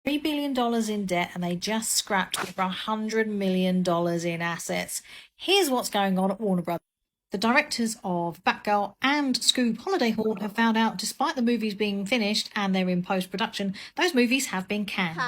$3 billion in debt, and they just scrapped over $100 million in assets. Here's what's going on at Warner Brothers. The directors of Batgirl and Scoob Holiday Haunt have found out, despite the movies being finished and they're in post-production, those movies have been canned.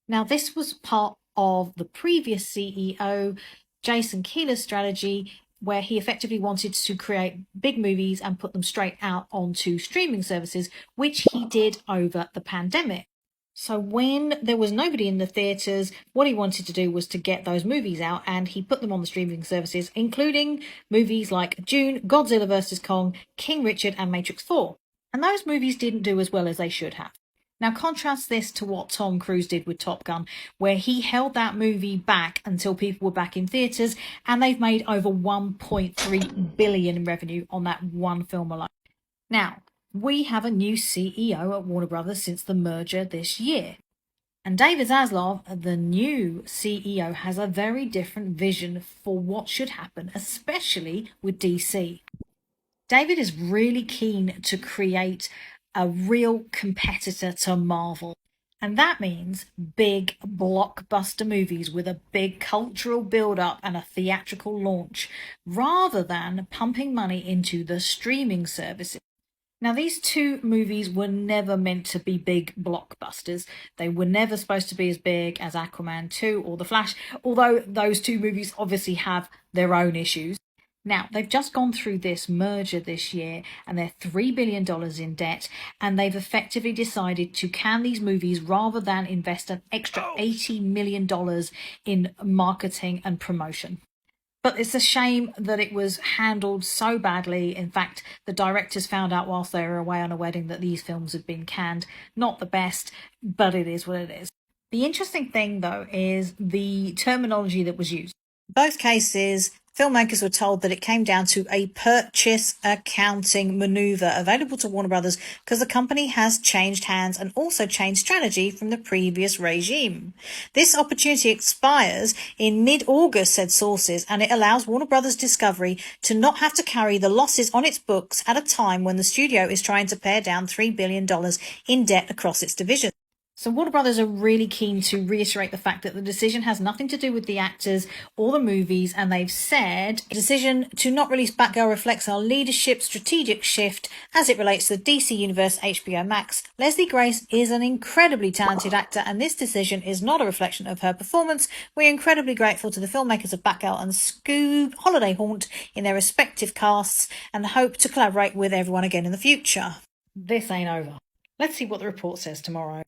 Now, this was part of the previous CEO, Jason Keeler's strategy, where he effectively wanted to create big movies and put them straight out onto streaming services, which he did over the pandemic. So when there was nobody in the theatres, what he wanted to do was to get those movies out, and he put them on the streaming services, including movies like Dune, Godzilla vs. Kong, King Richard, and Matrix 4. And those movies didn't do as well as they should have. Now contrast this to what Tom Cruise did with Top Gun, where he held that movie back until people were back in theatres, and they've made over $1.3 billion in revenue on that one film alone. Now, we have a new CEO at Warner Brothers since the merger this year. And David Zaslov, the new CEO, has a very different vision for what should happen, especially with DC. David is really keen to create a real competitor to Marvel. And that means big blockbuster movies with a big cultural build-up and a theatrical launch, rather than pumping money into the streaming services. Now, these two movies were never meant to be big blockbusters. They were never supposed to be as big as Aquaman 2 or The Flash, although those two movies obviously have their own issues. Now, they've just gone through this merger this year, and they're $3 billion in debt, and they've effectively decided to can these movies rather than invest an extra $80 million in marketing and promotion. But it's a shame that it was handled so badly. In fact, the directors found out whilst they were away on a wedding that these films had been canned. Not the best, but it is what it is. The interesting thing, though, is the terminology that was used. In both cases, filmmakers were told that it came down to a purchase accounting maneuver available to Warner Brothers because the company has changed hands and also changed strategy from the previous regime. This opportunity expires in mid-August, said sources, and it allows Warner Brothers Discovery to not have to carry the losses on its books at a time when the studio is trying to pare down $3 billion in debt across its divisions. So Warner Brothers are really keen to reiterate the fact that the decision has nothing to do with the actors or the movies, and they've said the decision to not release Batgirl reflects our leadership strategic shift as it relates to the DC Universe HBO Max. Leslie Grace is an incredibly talented actor, and this decision is not a reflection of her performance. We're incredibly grateful to the filmmakers of Batgirl and Scoob Holiday Haunt in their respective casts, and hope to collaborate with everyone again in the future. This ain't over. Let's see what the report says tomorrow.